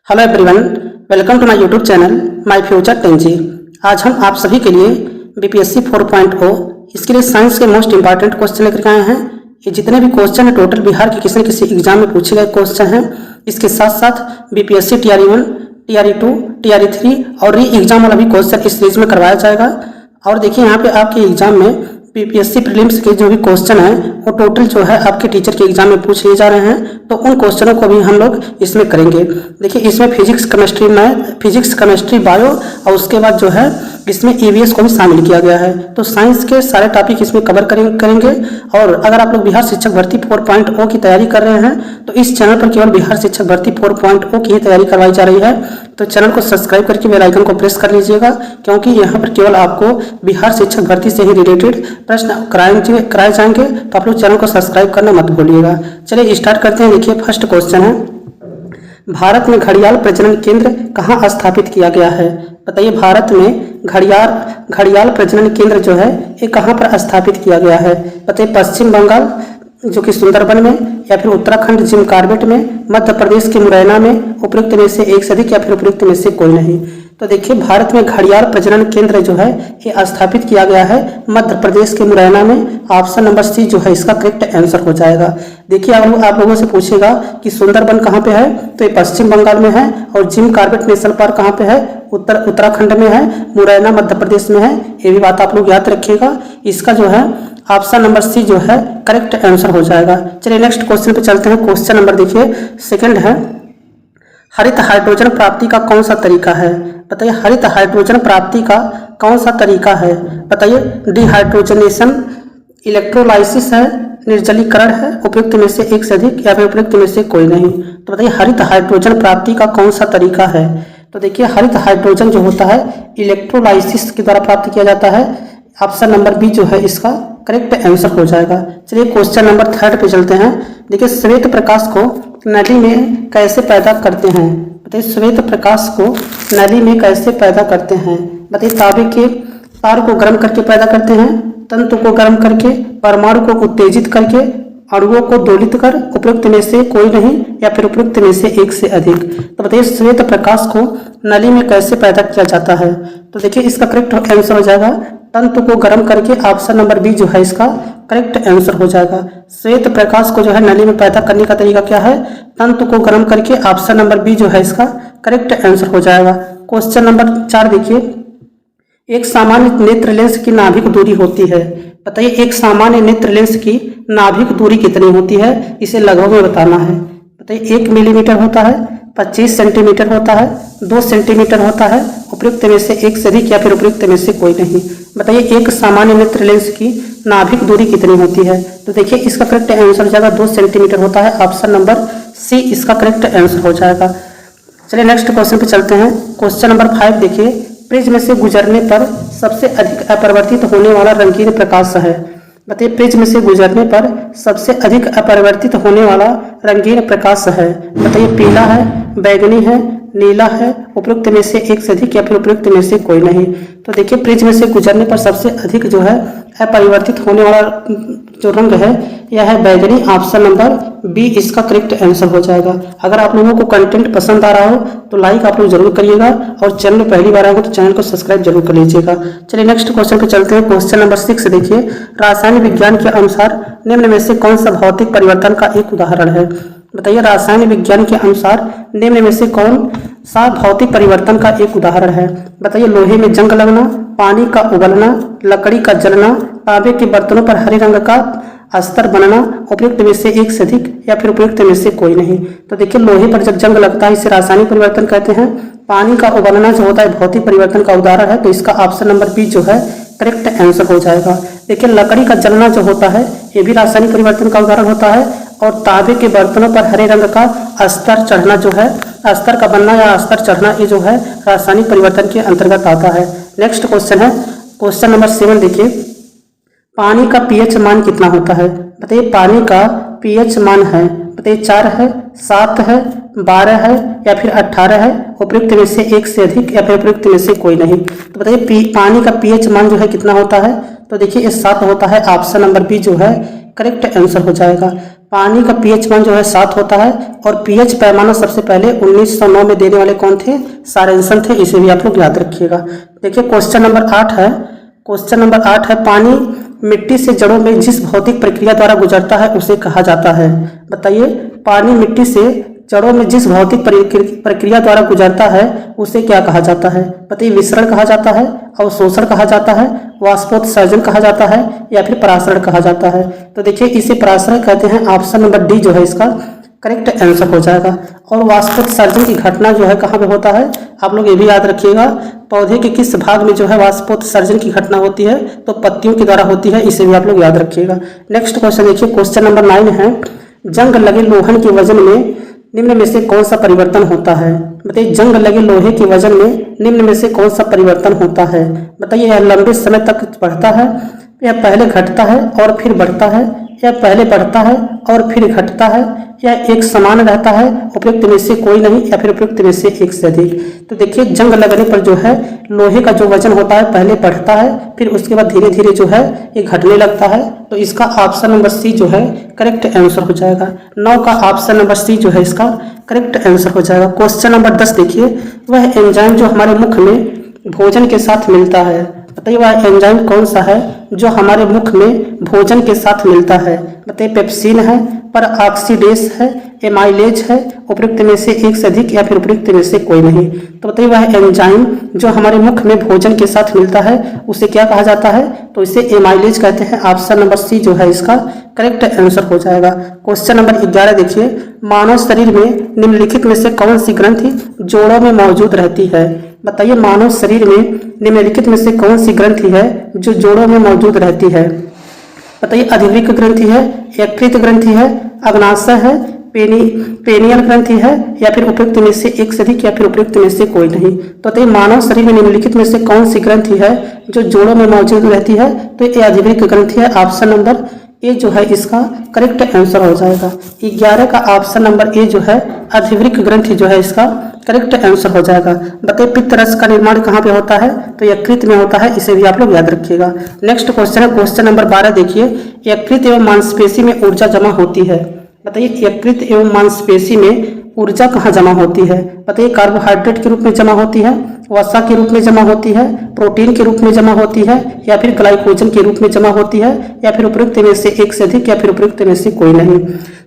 Hello everyone, welcome to my YouTube channel my future 10G। आज हम आप सभी के लिए बीपीएससी 4.0 इसके लिए साइंस के मोस्ट इंपॉर्टेंट क्वेश्चन लेकर के आए हैं। ये जितने भी क्वेश्चन है टोटल बिहार के किसी न किसी एग्जाम में पूछे गए क्वेश्चन हैं। इसके साथ साथ बीपीएससी TRE1, TRE2, TRE3 और री एग्जाम वाला भी क्वेश्चन इस सीरीज में करवाया जाएगा। और देखिए यहाँ पे आपके एग्जाम में बीपीएससी प्रीलिम्स के जो भी क्वेश्चन है वो टोटल जो है आपके टीचर के एग्जाम में पूछ लिए जा रहे हैं, तो उन क्वेश्चनों को भी हम लोग इसमें करेंगे। देखिए इसमें physics, chemistry, math, physics, chemistry, bio और उसके बाद जो है इसमें ईवीएस को भी शामिल किया गया है। तो साइंस के सारे टॉपिक इसमें कवर करेंगे। और अगर आप लोग बिहार शिक्षक भर्ती 4.0 की तैयारी कर रहे हैं तो इस चैनल पर केवल बिहार शिक्षक भर्ती 4.0 की ही तैयारी करवाई जा रही है। तो चैनल को सब्सक्राइब करके बेल आइकन को प्रेस कर लीजिएगा, क्योंकि यहाँ पर केवल आपको बिहार शिक्षक भर्ती से ही रिलेटेड प्रश्न कराए जाएंगे। तो आप लोग चैनल को सब्सक्राइब करना मत भूलिएगा। चलिए स्टार्ट करते हैं। देखिए फर्स्ट क्वेश्चन है, भारत में घड़ियाल प्रजनन केंद्र कहाँ स्थापित किया गया है? बताइए भारत में घड़ियाल प्रजनन केंद्र जो है ये कहाँ पर स्थापित किया गया है? बताइए पश्चिम बंगाल जो कि सुंदरबन में, या फिर उत्तराखंड जिम कार्बेट में, मध्य प्रदेश के मुरैना में, उपयुक्त में से एक से अधिक या फिर उपयुक्त में से कोई नहीं। तो देखिए भारत में घड़ियाल प्रजनन केंद्र जो है ये स्थापित किया गया है मध्य प्रदेश के मुरैना में। ऑप्शन नंबर सी जो है इसका करेक्ट आंसर हो जाएगा। देखिए आप लोगों से पूछेगा कि सुंदरबन कहाँ पे है, तो ये पश्चिम बंगाल में है। और जिम कार्बेट नेशनल पार्क कहाँ पे है? उत्तराखंड में है। मुरैना मध्य प्रदेश में है। ये भी बात आप लोग याद रखिएगा। इसका जो है ऑप्शन नंबर सी जो है करेक्ट आंसर हो जाएगा। चलिए नेक्स्ट क्वेश्चन पे चलते हैं। क्वेश्चन नंबर देखिए सेकंड है, हरित हाइड्रोजन प्राप्ति का कौन सा तरीका है? बताइए हरित हाइड्रोजन प्राप्ति का कौन सा तरीका है? बताइए डिहाइड्रोजनेशन, इलेक्ट्रोलाइसिस है, निर्जलीकरण है, उपयुक्त में से एक से अधिक या फिर उपयुक्त में से कोई नहीं। तो बताइए हरित हाइड्रोजन प्राप्ति का कौन सा तरीका है? तो देखिए हरित हाइड्रोजन जो होता है इलेक्ट्रोलाइसिस के द्वारा प्राप्त किया जाता है। ऑप्शन नंबर बी जो है इसका करेक्ट आंसर हो जाएगा। चलिए क्वेश्चन नंबर थर्ड पे चलते हैं। देखिए श्वेत प्रकाश को नली में कैसे पैदा करते हैं? बताइए श्वेत प्रकाश को नली में कैसे पैदा करते हैं? बताइए तांबे के तार को गर्म करके पैदा करते हैं, तंतु को गर्म करके, परमाणु को उत्तेजित करके, अणुओं को दोलित कर, उपयुक्त में से कोई नहीं या फिर उपयुक्त में से एक से अधिक। तो बताइए श्वेत प्रकाश को नली में कैसे पैदा किया जाता है? तो देखिए इसका करेक्ट आंसर हो जाएगा तंतु को गर्म करके। ऑप्शन नंबर बी जो है इसका करेक्ट आंसर हो जाएगा। श्वेत प्रकाश को जो है नली में पैदा करने का तरीका क्या है? तंतु को गर्म करके। ऑप्शन नंबर बी जो है इसका करेक्ट आंसर हो जाएगा। क्वेश्चन नंबर 4 देखिए, एक सामान्य नेत्र लेंस की नाभिक दूरी होती है। बताइए एक सामान्य नेत्र लेंस की नाभिक दूरी कितनी होती है? इसे लगभग में बताना है। बताइए 1 मिलीमीटर होता है, 25 सेंटीमीटर होता है, 2 सेंटीमीटर होता है, उपयुक्त में से एक से अधिक या फिर उपयुक्त में से कोई नहीं। बताइए एक सामान्य नेत्र लेंस की नाभिक दूरी कितनी होती है? तो देखिए इसका करेक्ट आंसर हो जाएगा 2 सेंटीमीटर होता है। ऑप्शन नंबर सी इसका करेक्ट आंसर हो जाएगा। चलिए नेक्स्ट क्वेश्चन पे चलते हैं। क्वेश्चन नंबर 5 देखिए, प्रिज्म से गुजरने पर सबसे अधिक अपरिवर्तित होने वाला रंगीन प्रकाश है। बताइए प्रिज्म से गुजरने पर सबसे अधिक अपरिवर्तित होने वाला रंगीन प्रकाश है। बताइए पीला है, बैंगनी है, नीला है, उपयुक्त में से एक से अधिक या फिर उपयुक्त में से कोई नहीं। तो देखिए प्रिज्म से गुजरने पर सबसे अधिक जो है अपरिवर्तित होने वाला जो रंग है यह है बैंगनी। ऑप्शन नंबर बी इसका करेक्ट आंसर हो जाएगा। अगर आप लोगों को कंटेंट पसंद आ रहा हो तो लाइक आप लोग जरूर करिएगा, और चैनल में पहली बार आए हो तो चैनल को सब्सक्राइब जरूर कर लीजिएगा। चलिए नेक्स्ट क्वेश्चन पे चलते हैं। क्वेश्चन नंबर 6 देखिए, रासायनिक विज्ञान के अनुसार निम्न में से कौन सा भौतिक परिवर्तन का एक उदाहरण है? बताइए रासायन विज्ञान के अनुसार निम्न में से कौन सा भौतिक परिवर्तन का एक उदाहरण है? बताइए लोहे में जंग लगना, पानी का उबलना, लकड़ी का जलना, तांबे के बर्तनों पर हरे रंग का अस्तर बनना, उपयुक्त में से एक से अधिक या फिर उपयुक्त में से कोई नहीं। तो देखिए लोहे पर जब जंग लगता है इसे रासायनिक परिवर्तन कहते हैं। पानी का उबलना जो होता है भौतिक परिवर्तन का उदाहरण है, तो इसका ऑप्शन नंबर बी जो है करेक्ट आंसर हो जाएगा। देखिए लकड़ी का जलना जो होता है ये भी रासायनिक परिवर्तन का उदाहरण होता है, और तांबे के बर्तनों पर हरे रंग का अस्तर चढ़ना जो है, अस्तर का बनना या अस्तर चढ़ना, ये जो है रासायनिक परिवर्तन के अंतर्गत आता है। नेक्स्ट क्वेश्चन है क्वेश्चन नंबर 7 देखिए, पानी का पीएच मान कितना होता है? बताइए पानी का पीएच मान है, बताइए 4 है, 7 है, 12 है या फिर 18 है, उपयुक्त में से एक से अधिक या फिर उपयुक्त में से कोई नहीं। तो बताइए पानी का पीएच मान जो है कितना होता है? तो देखिए ये 7 होता है। ऑप्शन नंबर बी जो है करेक्ट आंसर हो जाएगा। पानी का pH मान जो है 7 होता है और pH पैमाना सबसे पहले 1909 में देने वाले कौन थे? सारेंसन थे। इसे भी आप लोग याद रखिएगा। देखिए क्वेश्चन नंबर 8 है। क्वेश्चन नंबर 8 है, पानी मिट्टी से जड़ों में जिस भौतिक प्रक्रिया द्वारा गुजरता है उसे कहा जाता है। बताइए, पानी मिट्टी से जड़ों में जिस भौतिक प्रक्रिया द्वारा गुजरता है उसे क्या कहा जाता है? बताइए, विसरण कहा जाता है, अवशोषण कहा जाता है, वाष्पोत्सर्जन कहा जाता है या फिर परासरण कहा जाता है? तो देखिए, इसे परासरण कहते हैं। ऑप्शन नंबर डी जो है इसका करेक्ट आंसर हो जाएगा। और वाष्पोत्सर्जन की घटना जो है कहाँ पे होता है? आप लोग ये भी याद रखिएगा, पौधे के किस भाग में जो है वाष्पोत्सर्जन की घटना होती है? तो पत्तियों के द्वारा होती है। इसे भी आप लोग याद रखिएगा। नेक्स्ट क्वेश्चन देखिए, क्वेश्चन नंबर 9 है, जंग लगे लोहन के वजन में निम्न में से कौन सा परिवर्तन होता है? बताइए, जंग लगे लोहे के वजन में निम्न में से कौन सा परिवर्तन होता है? बताइए, यह लंबे समय तक बढ़ता है, यह पहले घटता है और फिर बढ़ता है, या पहले बढ़ता है और फिर घटता है, या एक समान रहता है? उपयुक्त में से कोई नहीं, या फिर उपयुक्त में से एक से अधिक? तो देखिए, जंग लगने पर जो है लोहे का जो वजन होता है पहले बढ़ता है, फिर उसके बाद धीरे धीरे जो है ये घटने लगता है। तो इसका ऑप्शन नंबर सी जो है करेक्ट आंसर हो जाएगा। 9 का ऑप्शन नंबर सी जो है इसका करेक्ट आंसर हो जाएगा। क्वेश्चन नंबर 10 देखिए, वह एंजाइम जो हमारे मुख में भोजन के साथ मिलता है। बताइए, वह एंजाइम कौन सा है जो हमारे मुख में भोजन के साथ मिलता है? बताइए, पेप्सिन है, पर ऑक्सीडेस है, एमाइलेज है, उपयुक्त में से एक से अधिक या फिर उपयुक्त में से कोई नहीं? तो बताइए, वह एंजाइम जो हमारे मुख में भोजन के साथ मिलता है उसे क्या कहा जाता है? तो इसे एमाइलेज कहते हैं। ऑप्शन नंबर सी जो है इसका करेक्ट आंसर हो जाएगा। क्वेश्चन नंबर 11 देखिए, मानव शरीर में निम्नलिखित में से कौन सी ग्रंथि जोड़ों में मौजूद रहती है? बताइए, मानव शरीर में निम्नलिखित में से कौन सी ग्रंथि है जो जोड़ों में मौजूद रहती है? बताइए, अधिवृक्क ग्रंथि है, यकृत ग्रंथि है, अग्नाशय है, पेनियल ग्रंथि है, या फिर उपयुक्त में से एक से अधिक या फिर उपयुक्त में से कोई नहीं? तो बताइए, मानव शरीर में निम्नलिखित में से कौन सी ग्रंथि है जो जोड़ों में मौजूद रहती है? तो ये अधिवृक्क ग्रंथि है। ऑप्शन नंबर ए जो है इसका करेक्ट आंसर हो जाएगा। 11 का ऑप्शन नंबर ए जो है अधिवृक्क ग्रंथि जो है इसका करेक्ट आंसर हो जाएगा। बताइए, पित्त रस का निर्माण कहाँ पे होता है? तो यकृत में होता है। इसे भी आप लोग याद रखिएगा। नेक्स्ट क्वेश्चन है, क्वेश्चन नंबर 12 देखिए, यकृत एवं मांसपेशी में ऊर्जा जमा होती है। बताइए, यकृत एवं मांसपेशी में ऊर्जा कहाँ जमा होती है? बताइए, कार्बोहाइड्रेट के रूप में जमा होती है, वसा के रूप में जमा होती है, प्रोटीन के रूप में जमा होती है, या फिर ग्लाइकोजन के रूप में जमा होती है, या फिर उपयुक्त में से एक से अधिक या फिर उपयुक्त में से कोई नहीं?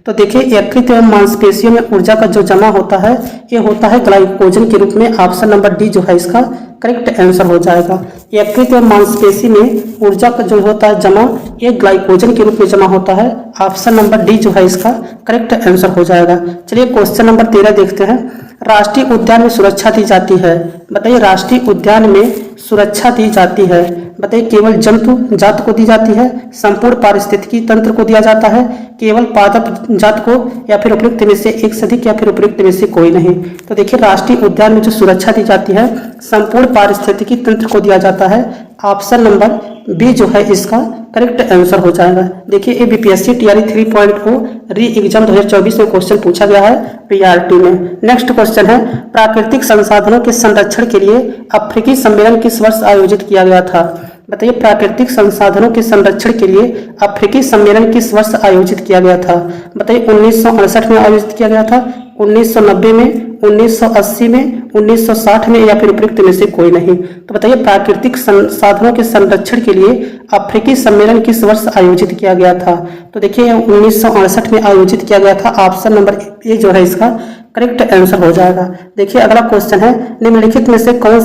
तो देखिए, यकृत एवं मांसपेशियों में ऊर्जा का जो जमा होता है ये होता है ग्लाइकोजन के रूप में। ऑप्शन नंबर डी जो है इसका करेक्ट आंसर हो जाएगा। यकृत एवं मांसपेशी में ऊर्जा का जो होता है जमा ये ग्लाइकोजन के रूप में जमा होता है। ऑप्शन नंबर डी जो है इसका करेक्ट आंसर हो जाएगा। चलिए क्वेश्चन नंबर 13 देखते हैं, राष्ट्रीय उद्यान में सुरक्षा दी जाती है। बताइए, राष्ट्रीय उद्यान में सुरक्षा दी जाती है। बताइए, केवल जंतु जात को दी जाती है, संपूर्ण पारिस्थितिकी तंत्र को दिया जाता है, केवल पादप जात को, या फिर उपयुक्त में से एक से अधिक या फिर उपयुक्त में से कोई नहीं? तो देखिए, राष्ट्रीय उद्यान में जो सुरक्षा दी जाती है संपूर्ण पारिस्थितिकी तंत्र को दिया जाता है। ऑप्शन नंबर बी जो है इसका करेक्ट आंसर हो जाएगा। देखिए, ये बीपीएससी टीआरई 3.0 री एग्जाम 2024 में क्वेश्चन पूछा गया है पीआरटी में। नेक्स्ट क्वेश्चन है, प्राकृतिक संसाधनों के संरक्षण के लिए अफ्रीकी सम्मेलन किस वर्ष आयोजित किया गया था? बताइए, प्राकृतिक संसाधनों के संरक्षण के लिए अफ्रीकी सम्मेलन किस वर्ष आयोजित किया गया था? बताइए, 1968 में आयोजित किया गया था, 1990 में, 1980 में, 1960 में, या फिर उपयुक्त में से कोई नहीं? तो बताइए, प्राकृतिक संसाधनों के संरक्षण के लिए अफ्रीकी सम्मेलन किस वर्ष आयोजित किया गया था? तो देखिए, 1968 में आयोजित किया गया था। ऑप्शन नंबर ए जो है इसका करेक्ट आंसर हो जाएगा। देखिए, अगला क्वेश्चन है, निम्नलिखित में से कौन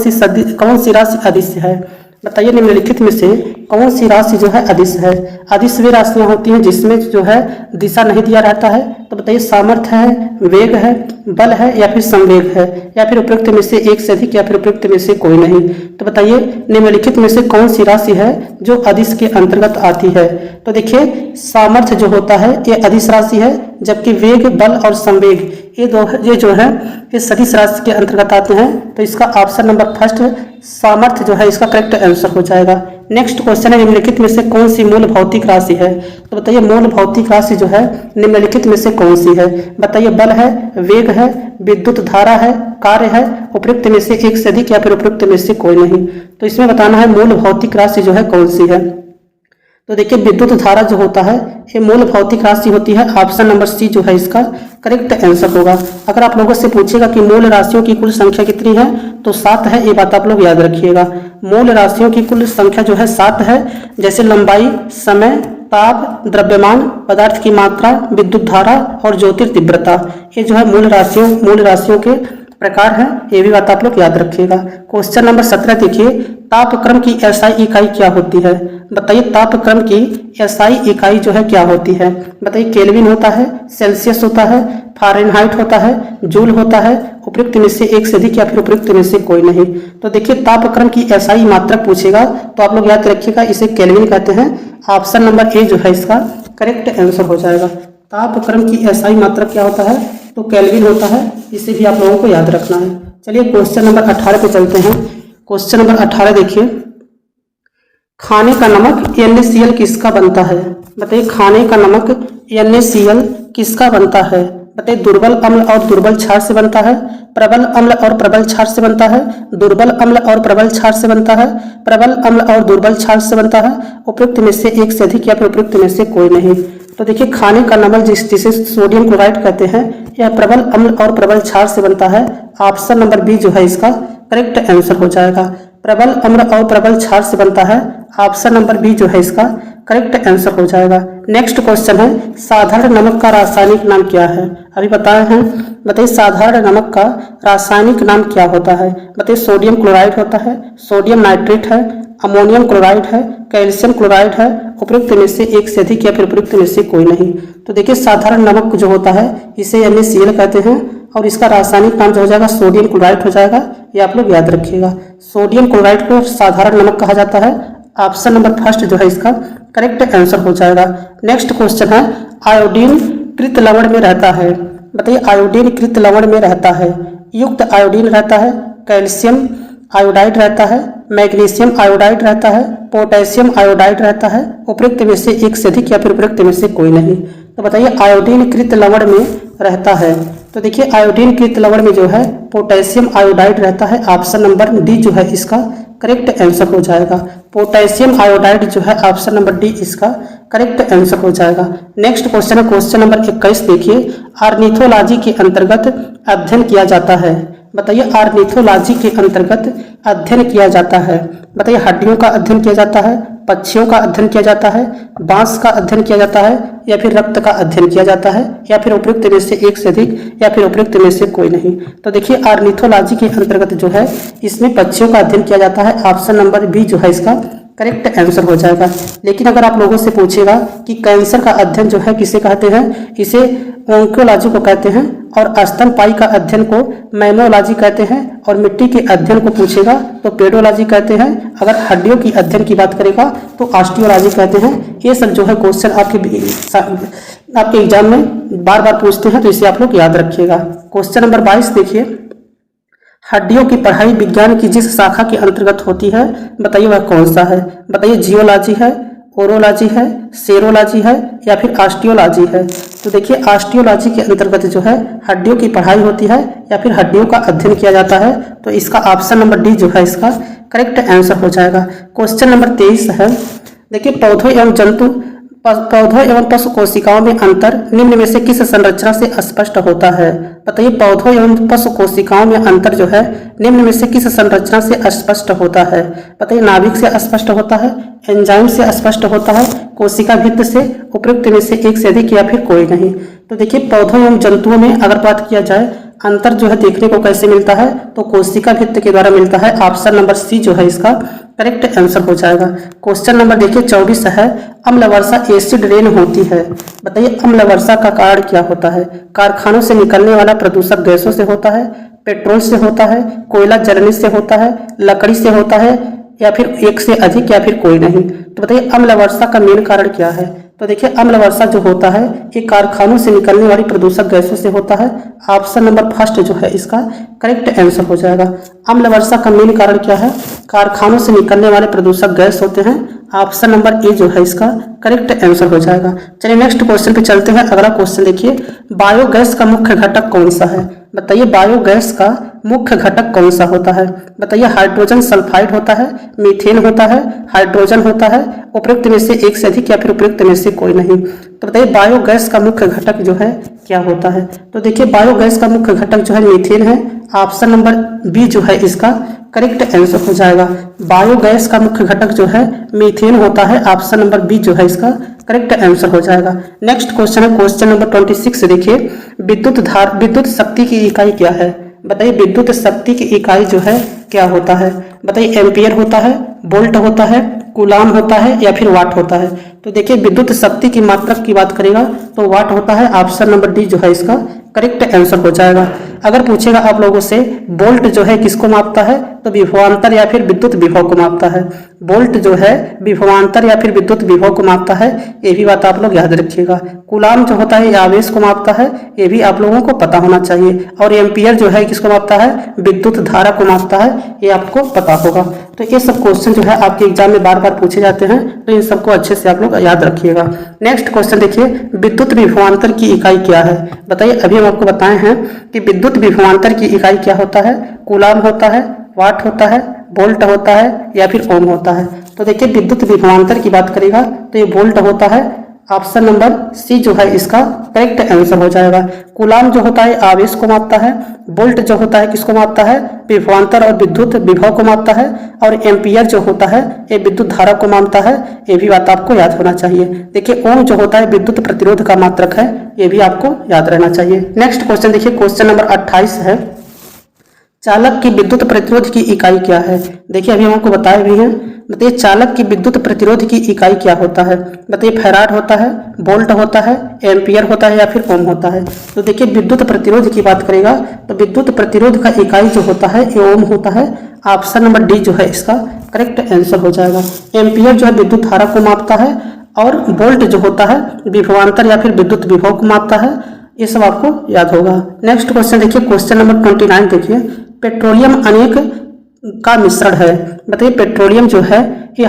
सी राशि अदिश है? बताइए, निम्नलिखित में से कौन सी राशि जो है अदिश है? अदिश वे राशियां होती हैं जिसमें जो है दिशा नहीं दिया रहता है। तो बताइए, सामर्थ्य है, वेग है, बल है, या फिर संवेग है, या फिर उपयुक्त में से एक से अधिक या फिर उपयुक्त में से कोई नहीं? तो बताइए, निम्नलिखित में से कौन सी राशि है जो अदिश के अंतर्गत आती है? तो देखिए, सामर्थ्य जो होता है ये अदिश राशि है, जबकि वेग, बल और संवेग ये जो है ये सदिश राशि के अंतर्गत आते हैं। तो इसका ऑप्शन नंबर फर्स्ट सामर्थ्य जो है इसका करेक्ट आंसर हो जाएगा। नेक्स्ट क्वेश्चन है, निम्नलिखित में से कौन सी मूल भौतिक राशि है? तो बताइए, मूल भौतिक राशि जो है निम्नलिखित में से कौन सी है? बताइए, बल है, वेग है, विद्युत धारा है, कार्य है, उपयुक्त में से एक से अधिक या फिर उपयुक्त में से कोई नहीं? तो इसमें बताना है मूल भौतिक राशि जो है कौन सी है। तो देखिए विद्युत धारा जो होता है ये मूल भौतिक राशि होती है। ऑप्शन नंबर सी जो है इसका करेक्ट आंसर होगा। अगर आप लोगों से पूछेगा कि मूल राशियों की कुल संख्या कितनी है तो 7 है, ये बात आप लोग याद रखिएगा। मूल राशियों की कुल संख्या जो है 7 है। जैसे लंबाई, समय, ताप, द्रव्यमान, पदार्थ की मात्रा, विद्युत धारा और ज्योतिर्तीव्रता, ये जो है मूल राशियों के प्रकार है। ये भी बात आप लोग याद रखिएगा। क्वेश्चन नंबर 17 देखिए, तापक्रम की एसआई इकाई क्या होती है? बताइए तापक्रम की एसआई इकाई जो है क्या होती है? बताइए केल्विन होता है, सेल्सियस होता है, फ़ारेनहाइट होता है, जूल होता है, उपयुक्त में से एक से अधिक या फिर उपयुक्त में से कोई नहीं। तो देखिए तापक्रम की एसआई मात्रक पूछेगा तो आप लोग याद रखिएगा इसे केल्विन कहते हैं। ऑप्शन नंबर ए जो है इसका करेक्ट आंसर हो जाएगा। तापक्रम की एसआई मात्रक क्या होता है तो केल्विन होता है। इसे भी आप लोगों को याद रखना है। चलिए क्वेश्चन नंबर 18 पे चलते हैं। क्वेश्चन नंबर 18 देखिए, खाने का नमक NaCl किसका बनता है? बताइए खाने का नमक NaCl किसका बनता है? बताइए दुर्बल अम्ल और दुर्बल क्षार से बनता है, प्रबल अम्ल और प्रबल क्षार से बनता है, दुर्बल अम्ल और प्रबल क्षार से बनता है, प्रबल अम्ल और दुर्बल क्षार से बनता है, उपयुक्त में से एक से अधिक या फिर उपयुक्त में से कोई नहीं। तो देखिए खाने का नमक जिसे सोडियम क्लोराइड कहते हैं यह प्रबल अम्ल और प्रबल क्षार से बनता है। ऑप्शन नंबर बी जो है इसका करेक्ट आंसर हो जाएगा। प्रबल अम्ल और प्रबल क्षार से बनता है। ऑप्शन नंबर बी जो है इसका करेक्ट आंसर हो जाएगा। नेक्स्ट क्वेश्चन है, साधारण नमक का रासायनिक नाम क्या है? अभी बताए हैं। बताइए साधारण नमक का रासायनिक नाम क्या होता है? बताइए सोडियम क्लोराइड होता है, सोडियम नाइट्रेट है, अमोनियम क्लोराइड है, कैल्शियम क्लोराइड है, उपयुक्त में से एक से अधिक या फिर उपयुक्त में से कोई नहीं। तो देखिए साधारण नमक जो होता है इसे NaCl कहते हैं और इसका रासायनिक नाम जो हो जाएगा सोडियम क्लोराइड हो जाएगा। ये आप लोग याद रखिएगा। सोडियम क्लोराइड को साधारण नमक कहा जाता है। ऑप्शन नंबर फर्स्ट जो है इसका करेक्ट आंसर हो जाएगा। नेक्स्ट क्वेश्चन है, आयोडीन कृत लवण में रहता है। बताइए आयोडीन कृत लवण में रहता है। युक्त आयोडीन रहता है, कैल्शियम आयोडाइड रहता है, मैग्नीशियम आयोडाइड रहता है, पोटेशियम आयोडाइड रहता है, उपयुक्त में से एक से अधिक या फिर उपयुक्त में से कोई नहीं। तो बताइए आयोडीन कृत लवण में रहता है। तो देखिए आयोडीन कृत लवण में जो है पोटेशियम आयोडाइड रहता है। ऑप्शन नंबर डी जो है इसका करेक्ट आंसर हो जाएगा। पोटेशियम आयोडाइड जो है ऑप्शन नंबर डी इसका करेक्ट आंसर हो जाएगा। नेक्स्ट क्वेश्चन है क्वेश्चन नंबर 21 देखिए, ऑर्निथोलॉजी के अंतर्गत अध्ययन किया जाता है। बताइए ऑर्निथोलॉजी के अंतर्गत अध्ययन किया जाता है। बताइए हड्डियों का अध्ययन किया जाता है, पक्षियों का अध्ययन किया जाता है, बांस का अध्ययन किया जाता है या फिर रक्त का अध्ययन किया जाता है या फिर उपयुक्त में से एक से अधिक या फिर उपयुक्त में से कोई नहीं। तो देखिए ऑर्निथोलॉजी के अंतर्गत जो है इसमें पक्षियों का अध्ययन किया जाता है। ऑप्शन नंबर बी जो है इसका करेक्ट आंसर हो जाएगा। लेकिन अगर आप लोगों से पूछेगा कि कैंसर का अध्ययन जो है किसे कहते हैं, इसे ऑन्कोलॉजी को कहते हैं और स्तनपायी का अध्ययन को मैमोलॉजी कहते हैं और मिट्टी के अध्ययन को पूछेगा तो पेडोलॉजी कहते हैं। अगर हड्डियों की अध्ययन की बात करेगा तो ऑस्टियोलॉजी कहते हैं। ये सब जो है क्वेश्चन आपके एग्जाम में बार बार पूछते हैं तो इसे आप लोग याद रखिएगा। क्वेश्चन नंबर 22 देखिए, हड्डियों की पढ़ाई विज्ञान की जिस शाखा के अंतर्गत होती है बताइए वह कौन सा है? बताइए जियोलॉजी है, ओरोलॉजी है, सेरोलॉजी है या फिर ऑस्टियोलॉजी है। तो देखिए ऑस्टियोलॉजी के अंतर्गत जो है हड्डियों की पढ़ाई होती है या फिर हड्डियों का अध्ययन किया जाता है। तो इसका ऑप्शन नंबर डी जो है इसका करेक्ट आंसर हो जाएगा। क्वेश्चन नंबर 23 है, देखिए पौधों एवं पशु कोशिकाओं में अंतर निम्न में से किस संरचना से स्पष्ट होता है? बताइए पौधों एवं पशु कोशिकाओं में अंतर जो है निम्न में से किस संरचना से स्पष्ट होता है? बताइए नाभिक से स्पष्ट होता है, एंजाइम से स्पष्ट होता है, कोशिका भित्त से, उपयुक्त में से एक से अधिक या फिर कोई नहीं। तो देखिए पौधों एवं जंतुओं में अगर बात किया जाए अंतर जो है देखने को कैसे मिलता है तो कोशिका भित्त के द्वारा मिलता है। ऑप्शन नंबर सी जो है इसका करेक्ट आंसर हो जाएगा। क्वेश्चन नंबर देखिए 24 है, अम्ल वर्षा एसिड रेन होती है। बताइए अम्ल वर्षा का कारण क्या होता है? कारखानों से निकलने वाला प्रदूषक गैसों से होता है, पेट्रोल से होता है, कोयला जलने से होता है, लकड़ी से होता है या फिर एक से अधिक या फिर कोई नहीं। तो बताइए अम्ल वर्षा का मेन कारण क्या है? तो देखिए अम्ल वर्षा जो होता है ये कारखानों से निकलने वाली प्रदूषक गैसों से होता है। ऑप्शन नंबर फर्स्ट जो है इसका करेक्ट आंसर हो जाएगा। अम्ल वर्षा का मेन कारण क्या है? कारखानों से निकलने वाले प्रदूषक गैस होते हैं। ऑप्शन नंबर ए जो है इसका करेक्ट आंसर हो जाएगा। चलिए नेक्स्ट क्वेश्चन पे चलते हैं। अगला क्वेश्चन देखिए, बायोगैस का मुख्य घटक कौन सा है? बताइए बायोगैस का मुख्य घटक कौन सा होता है? बताइए, हाइड्रोजन सल्फाइड होता है, मीथेन होता है, हाइड्रोजन होता है, उपयुक्त में से एक से अधिक या फिर उपयुक्त में से कोई नहीं। तो बताइए बायोगैस का मुख्य घटक जो है क्या होता है? तो देखिए बायोगैस का मुख्य घटक जो है मीथेन है। ऑप्शन नंबर बी जो है इसका करेक्ट आंसर हो जाएगा। बायोगैस का मुख्य घटक जो है मीथेन होता है। ऑप्शन नंबर बी जो है इसका करेक्ट आंसर हो जाएगा। नेक्स्ट क्वेश्चन है क्वेश्चन नंबर 26। देखिए विद्युत शक्ति की इकाई क्या है? बताइए विद्युत शक्ति की इकाई जो है क्या होता है? बताइए एम्पियर होता है, वोल्ट होता है, कूलाम होता है या फिर वाट होता है? तो देखिए विद्युत शक्ति की मात्रक की बात करेगा तो वाट होता है। ऑप्शन नंबर डी जो है इसका करेक्ट आंसर हो जाएगा। अगर पूछेगा आप लोगों से वोल्ट जो है किसको मापता है, तो विभवांतर या फिर विद्युत विभव को मापता है। वोल्ट जो है विभवांतर या फिर विद्युत विभव को मापता है, ये भी बात आप लोग याद रखिएगा। कूलाम जो होता है ये आवेश को मापता है, ये भी आप लोगों को पता होना चाहिए। और एम्पियर जो है किसको मापता है? विद्युत धारा को मापता है, ये आपको पता होगा। तो ये सब क्वेश्चन जो है आपके एग्जाम में बार बार पूछे जाते हैं, तो इन सबको अच्छे से आप लोग याद रखिएगा। नेक्स्ट क्वेश्चन देखिए, विद्युत विभवांतर की इकाई क्या है? बताइए अभी हम आपको बताए हैं कि विद्युत विभवांतर की इकाई क्या होता है। कूलाम होता है, वाट होता है, वोल्ट होता है या फिर ओम होता है? तो देखिए विद्युत विभवांतर की बात करेगा तो ये वोल्ट होता है। ऑप्शन नंबर सी जो है इसका करेक्ट आंसर हो जाएगा। कूलाम जो होता है आवेश को मापता है, वोल्ट जो होता है किसको मापता है? विभवांतर और विद्युत विभव को मापता है, और एम्पियर जो होता है ये विद्युत धारा को मापता है, ये भी बात आपको याद होना चाहिए। देखिए ओम जो होता है विद्युत प्रतिरोध का मात्रक है, ये भी आपको याद रहना चाहिए। नेक्स्ट क्वेश्चन देखिए क्वेश्चन नंबर 28 है, चालक की विद्युत प्रतिरोध की इकाई क्या है? देखिए अभी हम आपको बताए भी हैं। बताइए चालक की विद्युत प्रतिरोध की इकाई क्या होता है? बताइए फैराड होता है, वोल्ट होता है, एम्पियर होता है या फिर ओम होता है? तो देखिए विद्युत प्रतिरोध की बात करेगा तो विद्युत प्रतिरोध का इकाई जो होता है ये ओम होता है। ऑप्शन नंबर डी जो है इसका करेक्ट आंसर हो जाएगा। एम्पियर जो है विद्युत धारा को मापता है, और वोल्ट जो होता है विभवांतर या फिर विद्युत विभव को मापता है। ये सब आपको याद होगा। नेक्स्ट क्वेश्चन देखिए क्वेश्चन नंबर 29 देखिए, पेट्रोलियम अनेक का मिश्रण है। बताइए पेट्रोलियम जो है ये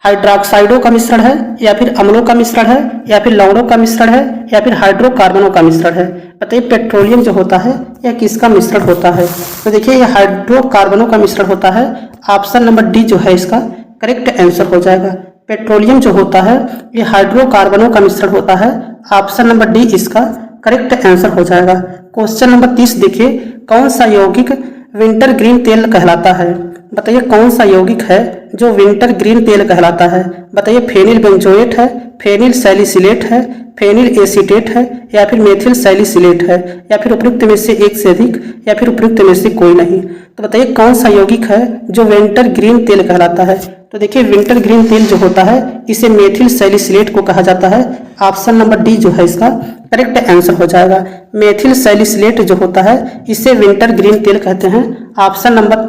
हाइड्रोक्साइडों का मिश्रण है या फिर अम्लों का मिश्रण है या फिर लवणों का मिश्रण है या फिर हाइड्रोकार्बनों का मिश्रण है? बताइए पेट्रोलियम जो होता है यह किसका मिश्रण होता है? तो देखिए यह हाइड्रोकार्बनों का मिश्रण होता है। ऑप्शन नंबर डी जो है इसका करेक्ट आंसर हो जाएगा। पेट्रोलियम जो होता है ये हाइड्रोकार्बनों का मिश्रण होता है। ऑप्शन नंबर डी इसका करेक्ट आंसर हो जाएगा। क्वेश्चन नंबर 30 देखिए, कौन सा यौगिक विंटर ग्रीन तेल कहलाता है? बताइए कौन सा यौगिक है जो विंटर ग्रीन तेल कहलाता है? बताइए फेनिल बेंजोएट है, फेनिल सैलिसिलेट है, फेनिल एसीटेट है या फिर मेथिल सैलिसिलेट है, या फिर उपयुक्त में से एक से अधिक या फिर उपयुक्त में से कोई नहीं? तो बताइए कौन सा यौगिक है जो विंटर ग्रीन तेल कहलाता है? तो देखिए विंटर ग्रीन तेल जो होता है इसे मेथिल सैलिसिलेट को कहा जाता है। ऑप्शन नंबर डी जो है इसका करेक्ट आंसर हो जाएगा। मेथिल सैलिसिलेट जो होता है इसे विंटर ग्रीन तेल कहते हैं। ऑप्शन नंबर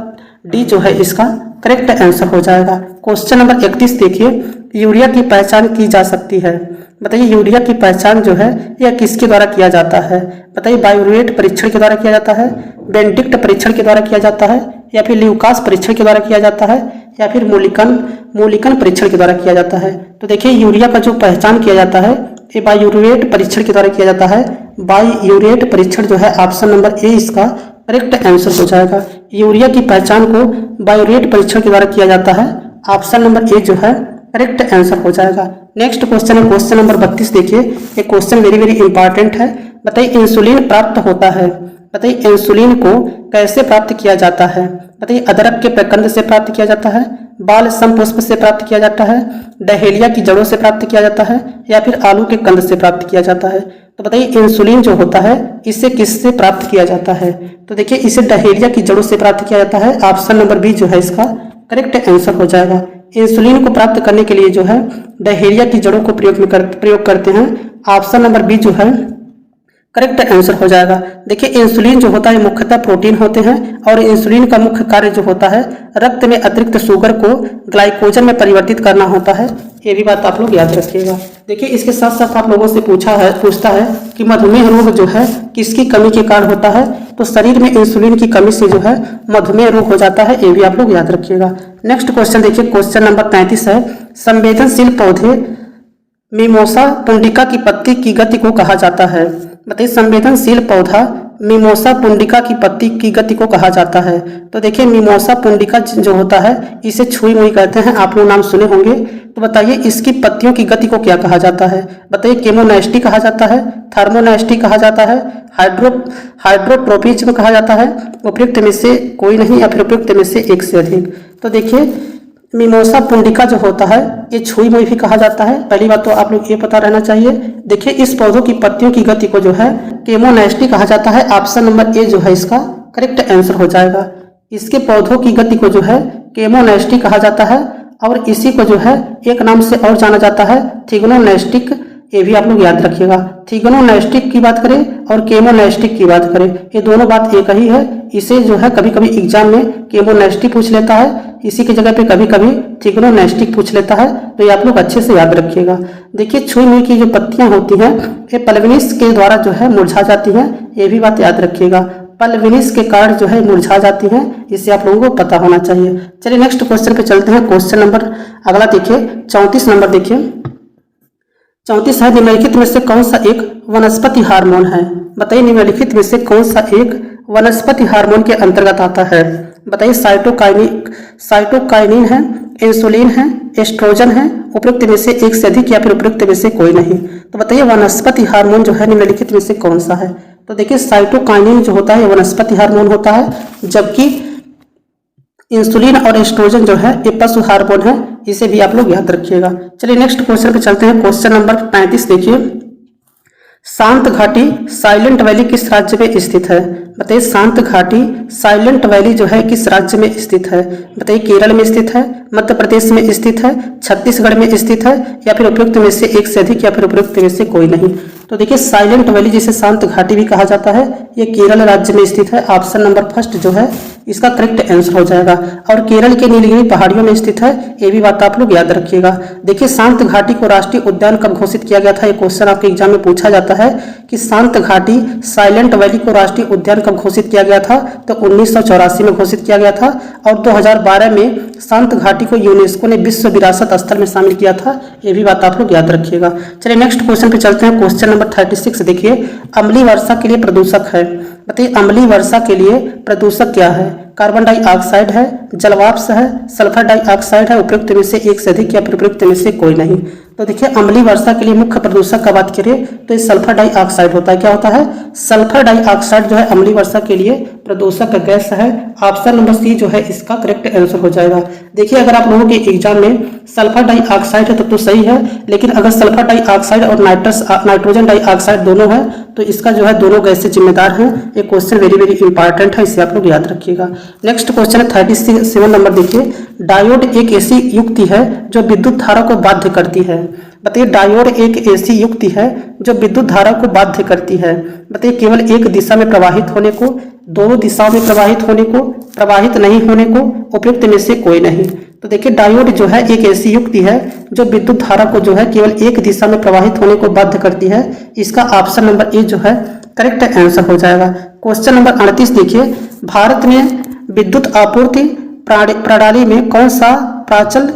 डी जो है इसका करेक्ट आंसर हो जाएगा। क्वेश्चन नंबर 31 देखिए, यूरिया की पहचान की जा सकती है। बताइए यूरिया की पहचान जो है यह किसके द्वारा किया जाता है? बताइए बायोरेट परीक्षण के द्वारा किया जाता है, बेंडिक्ट परीक्षण के द्वारा किया जाता है, या फिर ल्यूकास परीक्षण के द्वारा किया जाता है, या फिर मूलिकन परीक्षण के द्वारा किया जाता है? तो देखिए यूरिया का जो पहचान किया जाता है ये बायोरेट परीक्षण के द्वारा किया जाता है। बायोरेट परीक्षण जो है ऑप्शन नंबर ए इसका करेक्ट आंसर हो जाएगा। यूरिया की पहचान को बायोरेट परीक्षण के द्वारा किया जाता है। ऑप्शन नंबर ए जो है करेक्ट आंसर हो जाएगा। नेक्स्ट क्वेश्चन है क्वेश्चन नंबर 32 देखिए, ये क्वेश्चन वेरी वेरी इंपॉर्टेंट है। बताइए इंसुलिन प्राप्त होता है। बताइए इंसुलिन को कैसे प्राप्त किया जाता है? बताइए अदरक के प्रकंद से प्राप्त किया जाता है, बाल समपुष्प से प्राप्त किया जाता है, डहेलिया की जड़ों से प्राप्त किया जाता है, या फिर आलू के कंद से प्राप्त किया जाता है? तो बताइए इंसुलिन जो होता है इसे किससे प्राप्त किया जाता है? तो देखिए इसे डहेलिया की जड़ों से प्राप्त किया जाता है। ऑप्शन नंबर बी जो है इसका करेक्ट आंसर हो जाएगा। इंसुलिन को प्राप्त करने के लिए जो है डहेलिया की जड़ों को प्रयोग करते हैं। ऑप्शन नंबर बी जो है करेक्ट आंसर हो जाएगा। देखिए इंसुलिन जो होता है मुख्यतः प्रोटीन होते हैं, और इंसुलिन का मुख्य कार्य जो होता है रक्त में अतिरिक्त शुगर को ग्लाइकोजन में परिवर्तित करना होता है। ये भी बात आप लोग याद रखिएगा। देखिए इसके साथ साथ आप लोगों से पूछता है कि मधुमेह रोग जो है किसकी कमी के कारण होता है? तो शरीर में इंसुलिन की कमी से जो है मधुमेह रोग हो जाता है। ये भी आप लोग याद रखिएगा। नेक्स्ट क्वेश्चन देखिए क्वेश्चन नंबर 35 है, संवेदनशील पौधे मिमोसा पुंडिका की पत्ती की गति को कहा जाता है। बताइए संवेदनशील पौधा मिमोसा पुंडिका की पत्ती की गति को कहा जाता है? तो देखिए मिमोसा पुंडिका जो होता है इसे छुई मुई कहते हैं, आप लोग नाम सुने होंगे। तो बताइए इसकी पत्तियों की गति को क्या कहा जाता है? बताइए केमोनेस्टी कहा जाता है, थर्मोनेस्टी कहा जाता है, हाइड्रोट्रोपिज्म कहा जाता है, उपयुक्त में से कोई नहीं या फिर उपयुक्त में से एक से अधिक। तो देखिए मिमोसा पुंडिका जो होता है ये छुई मुई भी कहा जाता है। पहली बात तो आप लोग ये पता रहना चाहिए। देखिए इस पौधों की पत्तियों की गति को जो है केमोनेस्टी कहा जाता है। ऑप्शन नंबर ए जो है इसका करेक्ट आंसर हो जाएगा। इसके पौधों की गति को जो है केमोनेस्टी कहा जाता है और इसी को जो है एक नाम से और जाना जाता है थिग्नोनेस्टिक। ये भी आप लोग याद रखिएगा। थिग्नोनेस्टिक की बात करें और केमोनेस्टिक की बात करें, ये दोनों बात एक ही है। इसे जो है कभी कभी एग्जाम में केमोनेस्टिक पूछ लेता है, इसी की जगह पे कभी कभी थिग्नोनेस्टिक पूछ लेता है। तो ये आप लोग अच्छे से याद रखिएगा। देखिए छुई मुई की जो पत्तियां होती हैं ये पल्विनिस के द्वारा जो है मुरझा जाती हैं, ये भी बात याद रखिएगा। पल्विनिस के कारण जो है मुरझा जाती हैं, इससे आप लोगों को पता होना चाहिए। चलिए नेक्स्ट क्वेश्चन पे चलते हैं। क्वेश्चन नंबर अगला देखिए 34 नंबर देखिए। 34 है निम्नलिखित में से कौन सा एक वनस्पति हार्मोन है? बताइए निम्नलिखित में से कौन सा एक वनस्पति हार्मोन के अंतर्गत आता है? बताइए साइटोकाइनिन है, इंसुलिन है, एस्ट्रोजन है, उपयुक्त में से एक से अधिक या फिर उपयुक्त में से कोई नहीं। तो बताइए वनस्पति हार्मोन जो है निम्नलिखित में से कौन सा है? तो देखिए साइटोकाइनिन जो होता है ये वनस्पति हार्मोन होता है, जबकि इंसुलिन और एस्ट्रोजन जो है ये पशु हार्मोन है। इसे भी आप लोग याद रखिएगा। चलिए नेक्स्ट क्वेश्चन पे चलते हैं। क्वेश्चन नंबर 35 देखिए। शांत घाटी साइलेंट वैली किस राज्य में स्थित है? बताइए शांत घाटी साइलेंट वैली जो है किस राज्य में स्थित है? बताइए केरल में स्थित है, मध्य प्रदेश में स्थित है, छत्तीसगढ़ में स्थित है या फिर उपयुक्त में से एक से अधिक या फिर उपयुक्त में से कोई नहीं। तो देखिए साइलेंट वैली जिसे शांत घाटी भी कहा जाता है ये केरल राज्य में स्थित है। ऑप्शन नंबर फर्स्ट जो है इसका करेक्ट आंसर हो जाएगा। और केरल के नीलगिरी पहाड़ियों में स्थित है, ये भी बात आप लोग याद रखिएगा। देखिए शांत घाटी को राष्ट्रीय उद्यान कब घोषित किया गया था? ये क्वेश्चन आपके एग्जाम में पूछा जाता है कि शांत घाटी साइलेंट वैली को राष्ट्रीय उद्यान कब घोषित किया गया था? तो 1984 में घोषित किया गया था और 2012 में शांत घाटी को यूनेस्को ने विश्व विरासत स्थल में शामिल किया था। ये भी बात आप लोग याद रखिएगा। चलिए नेक्स्ट क्वेश्चन पे चलते हैं। क्वेश्चन नंबर 36 देखिए। अम्लीय वर्षा के लिए प्रदूषक है। बताइए अम्लीय वर्षा के लिए प्रदूषक क्या है? कार्बन डाइऑक्साइड है, जलवाष्प है, सल्फर डाइऑक्साइड है, उपयुक्त में से एक से अधिक या फिर उपयुक्त में से कोई नहीं। तो देखिए अम्लीय वर्षा के लिए मुख्य प्रदूषक का बात करें तो ये सल्फर डाइऑक्साइड होता है। क्या होता है? सल्फर डाइऑक्साइड जो है अम्लीय वर्षा के लिए प्रदूषक गैस है। ऑप्शन नंबर सी जो है इसका करेक्ट आंसर हो जाएगा। देखिए अगर आप लोगों के एग्जाम में सल्फर डाइऑक्साइड है तो सही है, लेकिन अगर सल्फर डाइऑक्साइड और नाइट्रोजन डाइऑक्साइड दोनों है तो इसका जो है दोनों गैस से जिम्मेदार है। ये क्वेश्चन वेरी इंपॉर्टेंट है, इसे आप लोग याद रखिएगा। नेक्स्ट क्वेश्चन 37 नंबर देखिए। डायोड एक ऐसी युक्ति है जो विद्युत धारा को बाध्य करती है। बताइए डायोड एक ऐसी युक्ति है जो विद्युत धारा को बाध्य करती है। बताइए केवल एक दिशा में प्रवाहित होने को, दोनों दिशाओं में प्रवाहित होने को, प्रवाहित नहीं होने को, उपयुक्त में से कोई नहीं। तो देखिए डायोड जो है एक ऐसी युक्ति है जो विद्युत धारा को जो है केवल एक दिशा में प्रवाहित होने को बाध्य करती है। इसका ऑप्शन नंबर ए जो है करेक्ट आंसर हो जाएगा। क्वेश्चन नंबर 38 देखिए। भारत में विद्युत आपूर्ति प्रणाली में कौन सा प्राचल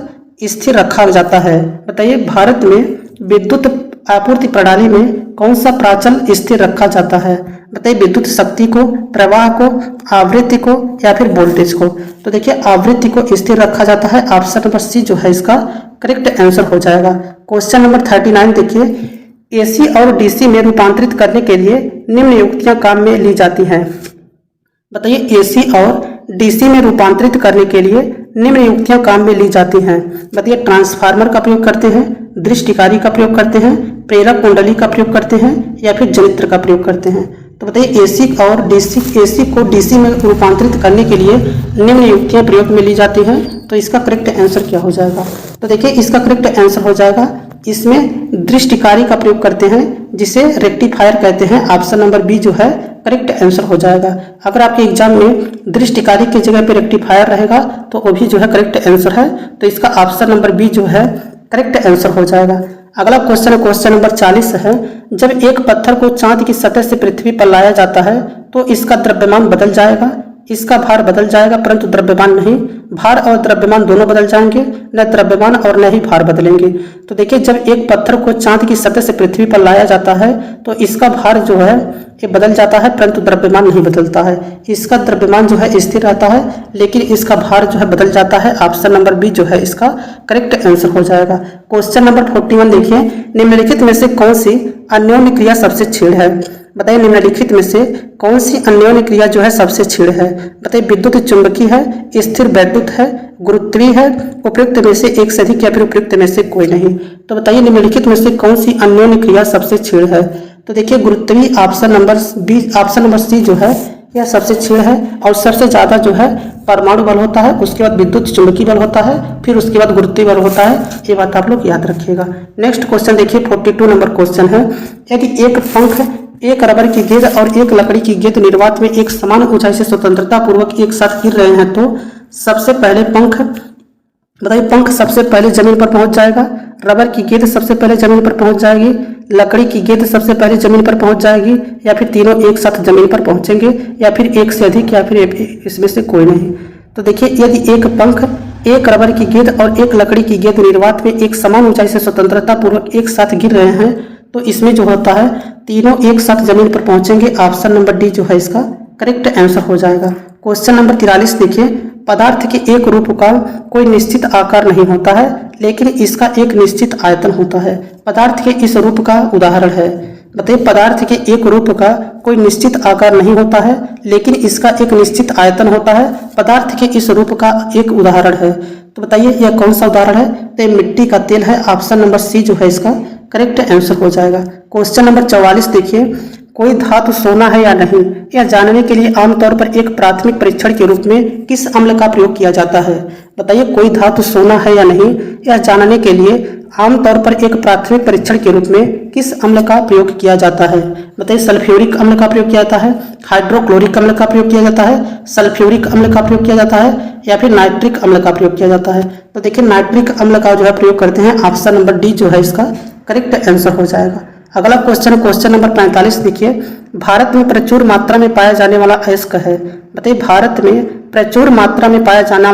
स्थिर रखा जाता है? बताइए भारत में विद्युत आपूर्ति प्रणाली में कौन सा प्राचल स्थिर रखा जाता है? बताइए विद्युत शक्ति को, प्रवाह को, आवृत्ति को या फिर वोल्टेज को। तो देखिए आवृत्ति को स्थिर रखा जाता है। ऑप्शन नंबर सी जो है इसका करेक्ट आंसर हो जाएगा। क्वेश्चन नंबर 39 देखिए। एसी और डीसी में रूपांतरित करने के लिए निम्न युक्तियां काम में ली जाती हैं। बताइए एसी और डीसी में रूपांतरित करने के लिए निम्न युक्तियां काम में ली जाती हैं। बताइए ट्रांसफार्मर का प्रयोग करते हैं, दृष्टिकारी का प्रयोग करते हैं, प्रेरक कुंडली का प्रयोग करते हैं या फिर जनित्र का प्रयोग करते हैं। तो बताइए एसी और डीसी, एसी को डीसी में रूपांतरित करने के लिए निम्न युक्तियां प्रयोग में ली जाती हैं। तो इसका करेक्ट आंसर क्या हो जाएगा? तो देखिए इसका करेक्ट आंसर हो जाएगा, इसमें दृष्टिकारी का प्रयोग करते हैं जिसे रेक्टिफायर कहते हैं। ऑप्शन नंबर बी जो है करेक्ट आंसर हो जाएगा। अगर आपके एग्जाम में दृष्टिकारी की जगह पे रेक्टिफायर रहेगा तो वो भी जो है करेक्ट आंसर है। तो इसका ऑप्शन नंबर बी जो है करेक्ट आंसर हो जाएगा। अगला क्वेश्चन क्वेश्चन नंबर 40 है। जब एक पत्थर को चांद की सतह से पृथ्वी पर लाया जाता है तो इसका द्रव्यमान बदल जाएगा, इसका भार बदल जाएगा परंतु द्रव्यमान नहीं। भार और द्रव्यमान दोनों बदल जाएंगे, न द्रव्यमान और न ही भार बदलेंगे। तो देखिए जब एक पत्थर को चांद की सतह से पृथ्वी पर लाया जाता है तो इसका भार जो है ये बदल जाता है, परंतु द्रव्यमान नहीं बदलता है। इसका द्रव्यमान जो है स्थिर रहता है, लेकिन इसका भार जो है बदल जाता है। ऑप्शन नंबर बी जो है इसका करेक्ट आंसर हो जाएगा। क्वेश्चन नंबर 41 देखिए, निम्नलिखित में से कौन सी अन्योन्य क्रिया सबसे क्षीण है? बताइए निम्नलिखित में से कौन सी अन्योन्य क्रिया जो है सबसे क्षीण है? बताइए विद्युत चुंबकीय है, स्थिर वैद्युत है, गुरुत्वीय है, उपयुक्त में से एक से अधिक या फिर उपयुक्त में से कोई नहीं। तो बताइए निम्नलिखित में से कौन सी अन्योन्य क्रिया सबसे क्षीण है? तो देखिए गुरुत्वीय option number B, option number C जो है यह सबसे क्षीण है और सबसे ज्यादा जो है परमाणु बल होता है, उसके बाद विद्युत चुंबकीय बल होता है, फिर उसके बाद गुरुत्वीय बल होता है। ये बात आप लोग याद रखिएगा। नेक्स्ट क्वेश्चन देखिए 42 नंबर क्वेश्चन है, यदि एक पंख, एक रबर की गेंद और एक लकड़ी की गेंद निर्वात में एक समान ऊंचाई से स्वतंत्रता पूर्वक एक साथ गिर रहे हैं तो सबसे पहले पंख, बताइए पंख सबसे पहले जमीन पर पहुंच जाएगा, रबर की गेंद सबसे पहले जमीन पर पहुंच जाएगी, लकड़ी की गेंद सबसे पहले जमीन पर पहुंच जाएगी, या फिर तीनों एक साथ जमीन पर पहुंचेंगे, या फिर एक से अधिक, या फिर इसमें से कोई नहीं। तो देखिए यदि एक पंख, एक रबर की गेंद और एक लकड़ी की गेंद निर्वात में एक समान ऊंचाई से स्वतंत्रता पूर्वक एक साथ गिर रहे हैं तो इसमें जो होता है तीनों एक साथ जमीन पर पहुंचेंगे। ऑप्शन नंबर डी जो है इसका करेक्ट आंसर हो जाएगा। क्वेश्चन नंबर 43 देखिए, पदार्थ के एक रूप का कोई निश्चित आकार नहीं होता है, लेकिन इसका एक निश्चित आयतन होता है। पदार्थ के इस रूप का उदाहरण है। बताइए पदार्थ के एक रूप का कोई निश्चित आकार नहीं होता है, लेकिन इसका एक निश्चित आयतन होता है। पदार्थ के इस रूप का एक उदाहरण है। तो बताइए यह कौन सा उदाहरण है? तो मिट्टी का तेल है। ऑप्शन नंबर सी जो है इसका करेक्ट आंसर हो जाएगा। क्वेश्चन नंबर 44 देखिए, कोई धातु सोना है या नहीं यह जानने के लिए आमतौर पर एक प्राथमिक परीक्षण के रूप में किस अम्ल का प्रयोग किया जाता है? बताइए कोई धातु सोना है या नहीं यह जानने के लिए आमतौर पर एक प्राथमिक परीक्षण के रूप में किस अम्ल का प्रयोग किया जाता है? बताइए सल्फ्यूरिक अम्ल का प्रयोग किया जाता है, हाइड्रोक्लोरिक अम्ल का प्रयोग किया जाता है, सल्फ्यूरिक अम्ल का प्रयोग किया जाता है, या फिर नाइट्रिक अम्ल का प्रयोग किया जाता है? तो देखिए नाइट्रिक अम्ल का जो है प्रयोग करते हैं। ऑप्शन नंबर डी जो है इसका करेक्ट आंसर हो जाएगा। अगला क्वेश्चन क्वेश्चन नंबर 45 देखिए, भारत में प्रचुर मात्रा में पाया जाने वाला अयस्क है। बताइए भारत में प्रचुर मात्रा में पाया जाने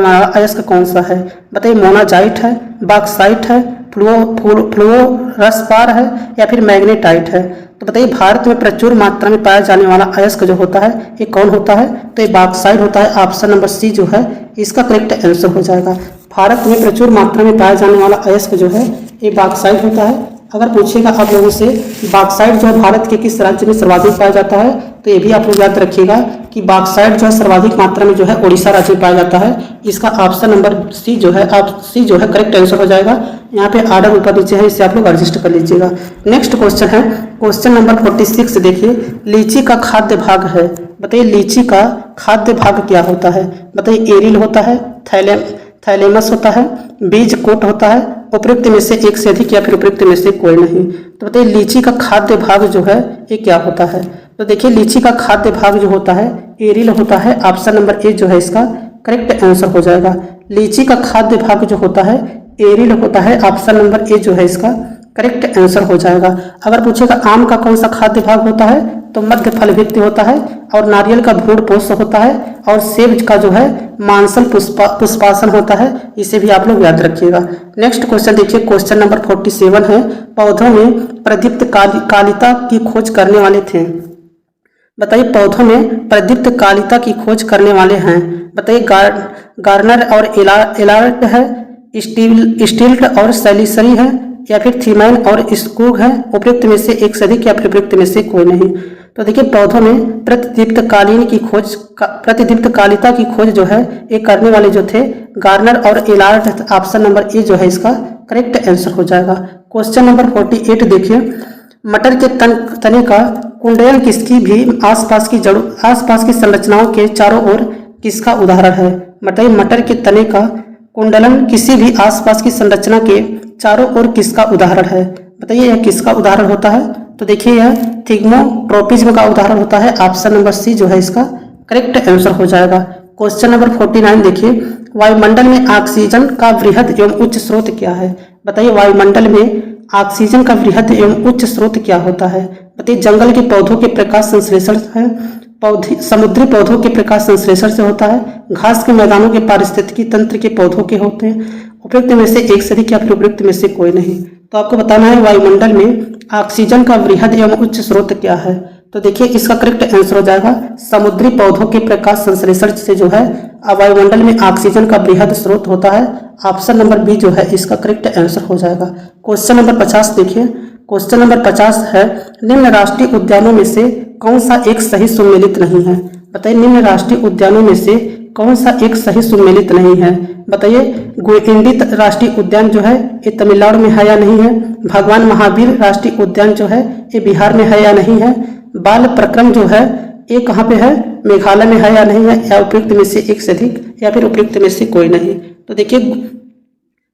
वाला अयस्क कौन सा है? बताइए मोनाजाइट है, बॉक्साइट है, फ्लोरोस्पार है, या फिर मैग्नेटाइट है? तो बताइए भारत में प्रचुर मात्रा में पाया जाने वाला अयस्क जो होता है ये कौन होता है? तो ये बॉक्साइट होता है। ऑप्शन नंबर सी जो है इसका करेक्ट आंसर हो जाएगा। भारत में प्रचुर मात्रा में पाया जाने वाला अयस्क जो है ये बॉक्साइट होता है। अगर पूछेगा आप लोगों से बॉक्साइट जो है भारत के किस राज्य में सर्वाधिक पाया जाता है, तो ये भी आप लोग याद रखिएगा कि बॉक्साइट जो है सर्वाधिक मात्रा में जो है उड़ीसा राज्य में पाया जाता है। इसका ऑप्शन नंबर सी जो है करेक्ट आंसर हो जाएगा। यहाँ पे आर्डर ऊपर नीचे है, इसे आप लोग एडजस्ट कर लीजिएगा। नेक्स्ट क्वेश्चन है क्वेश्चन नंबर 46 देखिए, लीची का खाद्य भाग है। बताइए लीची का खाद्य भाग क्या होता है? बताइए एरिल होता है, थैलेमस होता है, बीज कोट होता है, उपयुक्त में से एक से अधिक, या फिर उपयुक्त में से कोई नहीं। तो बताइए लीची का खाद्य भाग जो है ये क्या होता है? तो देखिए लीची का खाद्य भाग जो होता है एरिल होता है। ऑप्शन नंबर ए जो है इसका करेक्ट आंसर हो जाएगा। लीची का खाद्य भाग जो होता है एरिल होता है। ऑप्शन नंबर ए जो है इसका करेक्ट आंसर हो जाएगा। अगर पूछेगा आम का कौन सा खाद्य भाग होता है, तो मध्य फलभित्ति होता है, और नारियल का भ्रूण पोष होता है, और सेब का जो है मांसल पुष्पासन होता है। इसे भी आप लोग याद रखिएगा। नेक्स्ट क्वेश्चन देखिए क्वेश्चन नंबर 47 है, पौधों में प्रदीप्त कालिता की खोज करने वाले थे। बताइए पौधों में प्रदीप्त कालिता की खोज करने वाले हैं। बताइए गार्नर और एलार्ट है, स्टील्ट और सैलिसरी है, या फिर थीमाइन और स्कूग है? उपयुक्त में से एक से अधिक, या फिर उपयुक्त में से कोई नहीं। तो देखिए पौधों में प्रतिदीप्त कालिता की खोज जो है ये करने वाले जो थे गार्नर और एलार्ट। ऑप्शन नंबर ए जो है इसका करेक्ट आंसर हो जाएगा। क्वेश्चन नंबर 48 देखिए, मटर के तने का कुंडलन किसकी भी आसपास की संरचनाओं के चारों ओर किसका उदाहरण है? बताइए मटर के तने का कुंडलन किसी भी आसपास की संरचना के चारों ओर किसका उदाहरण है? बताइए यह किसका उदाहरण होता है? तो देखिए यह थिग्मोट्रोपिज्म का उदाहरण होता है। ऑप्शन नंबर सी जो है इसका करेक्ट आंसर हो जाएगा। क्वेश्चन नंबर 49 देखिए, वायुमंडल में ऑक्सीजन का वृहद एवं उच्च स्रोत क्या है? बताइए वायुमंडल में ऑक्सीजन का वृहद एवं उच्च स्रोत क्या होता है? बताइए जंगल के पौधों के प्रकाश संश्लेषण है, समुद्री पौधों के प्रकाश संश्लेषण से होता है, घास के मैदानों के पारिस्थितिकी तंत्र के पौधों के होते हैं। उपयुक्त में से एक से अधिक या फिर उपयुक्त में से कोई नहीं। तो आपको बताना है वायुमंडल में ऑक्सीजन का वृहद एवं उच्च स्रोत क्या है। तो देखिए इसका करेक्ट आंसर हो जाएगा समुद्री पौधों के प्रकाश संश्लेषण से जो है वायुमंडल में ऑक्सीजन का वृहद स्रोत होता है। ऑप्शन नंबर बी जो है इसका करेक्ट आंसर हो जाएगा। क्वेश्चन नंबर 50 देखिए। क्वेश्चन नंबर 50 है निम्न राष्ट्रीय उद्यानों में से कौन सा एक सही सुमेलित नहीं है। बताइए निम्न राष्ट्रीय उद्यानों में से कौन सा एक सही सुमेलित नहीं है। बताइए गुइंडी राष्ट्रीय उद्यान जो है ये तमिलनाडु में है या नहीं है। भगवान महावीर राष्ट्रीय उद्यान जो है ये बिहार में है या नहीं है। बाल प्रक्रम जो है ये कहाँ पे है, मेघालय में है या नहीं है, या उपयुक्त में से एक से अधिक या फिर उपयुक्त में से कोई नहीं। तो देखिए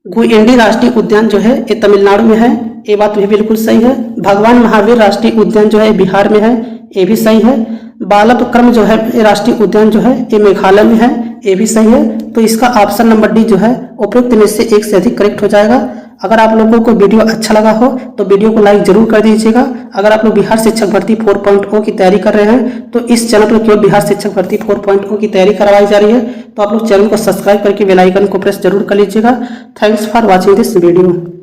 गुइंडी राष्ट्रीय उद्यान जो है ये तमिलनाडु में है, ये बात भी बिल्कुल सही है। भगवान महावीर राष्ट्रीय उद्यान जो है बिहार में है, ये भी सही है। बालपक्रम जो है राष्ट्रीय उद्यान जो है ये मेघालय में है, ये भी सही है। तो इसका ऑप्शन नंबर डी जो है उपयुक्त में से एक से अधिक करेक्ट हो जाएगा। अगर आप लोगों को वीडियो अच्छा लगा हो तो वीडियो को लाइक जरूर कर दीजिएगा। अगर आप लोग बिहार शिक्षक भर्ती 4.0 की तैयारी कर रहे हैं तो इस चैनल पर केवल बिहार शिक्षक भर्ती 4.0 की तैयारी करवाई जा रही है। तो आप लोग चैनल को सब्सक्राइब करके बेल आइकन को प्रेस जरूर कर लीजिएगा। Thanks for watching this video.